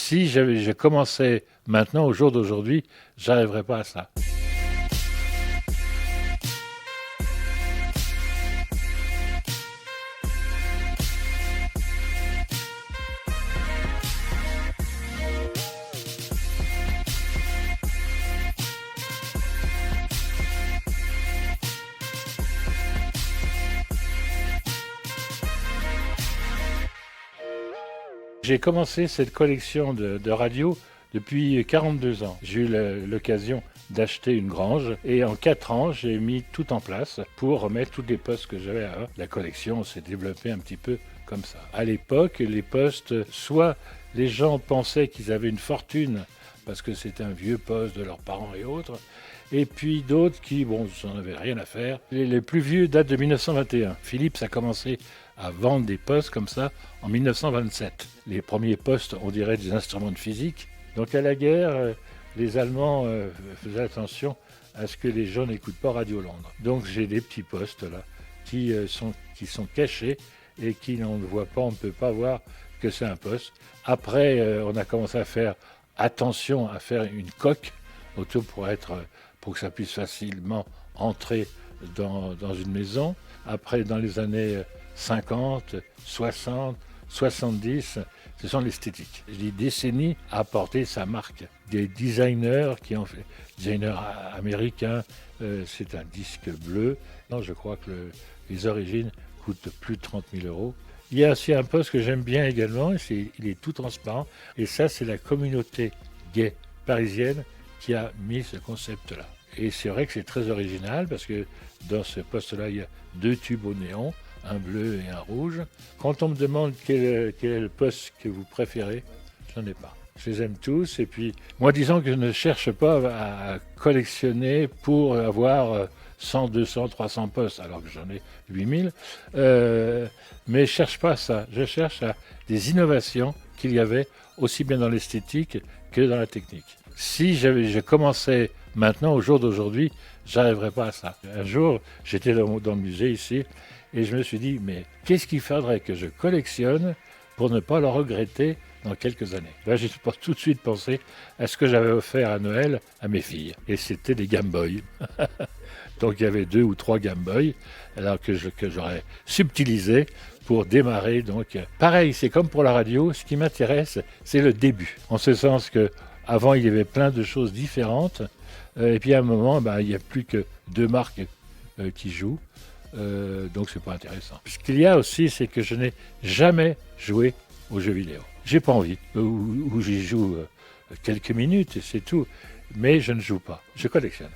Si je commençais maintenant, au jour d'aujourd'hui, j'arriverais pas à ça. J'ai commencé cette collection de radios depuis 42 ans. J'ai eu l'occasion d'acheter une grange et en 4 ans, j'ai mis tout en place pour remettre tous les postes que j'avais avant. La collection s'est développée un petit peu comme ça. À l'époque, les postes, soit les gens pensaient qu'ils avaient une fortune parce que c'était un vieux poste de leurs parents et autres, et puis d'autres qui, bon, n'en avaient rien à faire. Les plus vieux datent de 1921. Philips a commencé à vendre des postes comme ça en 1927. Les premiers postes, on dirait des instruments de physique. Donc à la guerre, les Allemands faisaient attention à ce que les gens n'écoutent pas Radio Londres. Donc j'ai des petits postes là qui sont cachés et qui on ne voit pas, on ne peut pas voir que c'est un poste. Après, on a commencé à faire attention à faire une coque autour pour que ça puisse facilement entrer dans une maison. Après, dans les années 50, 60, 70, ce sont l'esthétique. Les décennies a apporté sa marque. Des designers qui ont fait, designers américains, c'est un disque bleu. Non, je crois que les origines coûtent plus de 30 000 euros. Il y a aussi un poste que j'aime bien également, il est tout transparent, et ça c'est la communauté gay parisienne qui a mis ce concept-là. Et c'est vrai que c'est très original parce que dans ce poste-là, il y a 2 tubes au néon, un bleu et un rouge. Quand on me demande quel est le poste que vous préférez, je n'en ai pas. Je les aime tous. Et puis, moi, disons que je ne cherche pas à collectionner pour avoir 100, 200, 300 postes, alors que j'en ai 8000. Mais je ne cherche pas ça. Je cherche à des innovations qu'il y avait aussi bien dans l'esthétique que dans la technique. Si je commençais maintenant, au jour d'aujourd'hui, j'arriverais pas à ça. Un jour, j'étais dans le musée ici et je me suis dit, mais qu'est-ce qu'il faudrait que je collectionne pour ne pas le regretter dans quelques années? Là, j'ai tout de suite pensé à ce que j'avais offert à Noël à mes filles. Et c'était des Game Boy. Donc il y avait 2 ou 3 Game Boy, alors que j'aurais subtilisé pour démarrer. Donc pareil, c'est comme pour la radio, ce qui m'intéresse, c'est le début. En ce sens que avant, il y avait plein de choses différentes. Et puis à un moment, il n'y a plus que 2 marques qui jouent. Donc c'est pas intéressant. Ce qu'il y a aussi, c'est que je n'ai jamais joué aux jeux vidéo. J'ai pas envie. Ou j'y joue quelques minutes et c'est tout. Mais je ne joue pas. Je collectionne.